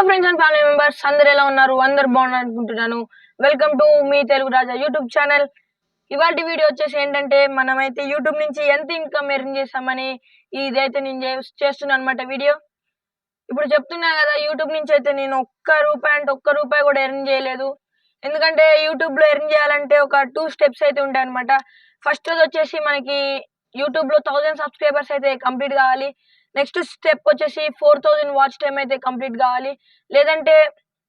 Friends and family members అందరు ఎలా ఉన్నారు? అందరు బాగున్నారు అనుకుంటున్నాను. Welcome to me Telugu Raja YouTube channel. ఇవాళ వీడియో వచ్చేసి ఏంటంటే మనమైతే యూట్యూబ్ నుంచి ఎంత ఇన్కమ్ ఎర్న్ చేస్తామని ఇదైతే నేను చేస్తున్నాను అనమాట వీడియో. ఇప్పుడు చెప్తున్నా కదా, యూట్యూబ్ నుంచి అయితే నేను ఒక్క రూపాయి కూడా ఎర్న్ చేయలేదు. ఎందుకంటే యూట్యూబ్ లో ఎర్న్ చేయాలంటే ఒక 2 స్టెప్స్ అయితే ఉంటాయి అనమాట. ఫస్ట్ వచ్చేసి మనకి యూట్యూబ్ లో 1000 సబ్స్క్రైబర్స్ అయితే కంప్లీట్ కావాలి. నెక్స్ట్ స్టెప్ వచ్చేసి 4000 వాచ్ టైం అయితే కంప్లీట్ కావాలి. లేదంటే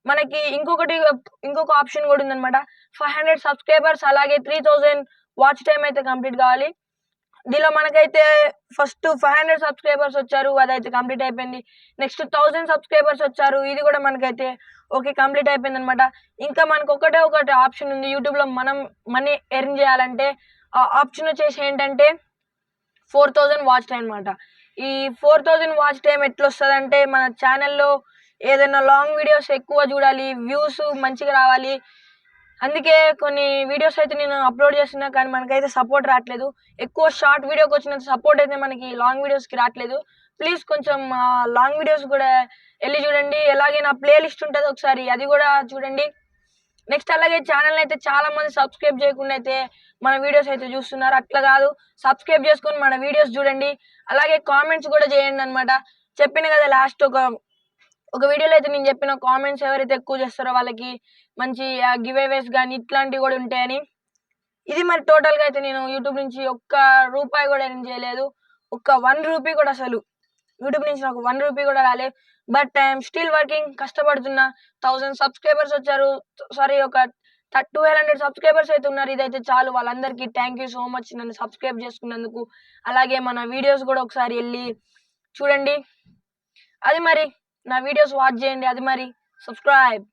మనకి ఇంకొక ఆప్షన్ కూడా ఉందన్నమాట. 500 సబ్స్క్రైబర్స్ అలాగే 3000 వాచ్ టైం అయితే కంప్లీట్ కావాలి. దీనిలో మనకైతే ఫస్ట్ 500 సబ్స్క్రైబర్స్ వచ్చారు, అదైతే కంప్లీట్ అయిపోయింది. నెక్స్ట్ 1000 సబ్స్క్రైబర్స్ వచ్చారు, ఇది కూడా మనకైతే ఓకే కంప్లీట్ అయిపోయింది అనమాట. ఇంకా మనకు ఒకటి ఆప్షన్ ఉంది యూట్యూబ్ లో మనం మనీ ఎర్న్ చేయాలంటే. ఆ ఆప్షన్ వచ్చేసి ఏంటంటే 4000 వాచ్ టైం అనమాట. ఈ 4000 వాచ్ టైం ఎట్లా వస్తుంది అంటే, మన ఛానల్లో ఏదైనా లాంగ్ వీడియోస్ ఎక్కువ చూడాలి, వ్యూస్ మంచిగా రావాలి. అందుకే కొన్ని వీడియోస్ అయితే నేను అప్లోడ్ చేస్తున్నా, కానీ మనకైతే సపోర్ట్ రావట్లేదు. ఎక్కువ షార్ట్ వీడియోకి వచ్చినంత సపోర్ట్ అయితే మనకి లాంగ్ వీడియోస్కి రావట్లేదు. ప్లీజ్ కొంచెం లాంగ్ వీడియోస్ కూడా వెళ్ళి చూడండి. అలాగే నా ప్లేలిస్ట్ ఉంటుంది, ఒకసారి అది కూడా చూడండి. నెక్స్ట్ అలాగే ఛానల్ అయితే చాలా మంది సబ్స్క్రైబ్ చేయకుండా అయితే మన వీడియోస్ అయితే చూస్తున్నారు. అట్లా కాదు, సబ్స్క్రైబ్ చేసుకొని మన వీడియోస్ చూడండి. అలాగే కామెంట్స్ కూడా చేయండి అనమాట. చెప్పిన కదా లాస్ట్ ఒక వీడియోలో అయితే నేను చెప్పిన కామెంట్స్ ఎవరైతే ఎక్కువ చేస్తారో వాళ్ళకి మంచి గివ్ అవేస్ కానీ ఇట్లాంటివి కూడా ఉంటాయని. ఇది మరి టోటల్గా అయితే నేను యూట్యూబ్ నుంచి ఒక్క రూపాయి కూడా ఎర్న్ చేయలేదు. ఒక్క 1 రూపీ కూడా, అసలు యూట్యూబ్ నుంచి నాకు 1 రూపీ కూడా రాలేదు. బట్ ఐఎమ్ స్టిల్ వర్కింగ్, కష్టపడుతున్నా. 1000 సబ్స్క్రైబర్స్ వచ్చారు, సారీ ఒక 1200 సబ్స్క్రైబర్స్ అయితే ఉన్నారు. ఇదైతే చాలు. వాళ్ళందరికీ థ్యాంక్ యూ సో మచ్ నన్ను సబ్స్క్రైబ్ చేసుకున్నందుకు. అలాగే మన వీడియోస్ కూడా ఒకసారి వెళ్ళి చూడండి. అది మరి నా వీడియోస్ వాచ్ చేయండి. అది మరి సబ్స్క్రైబ్.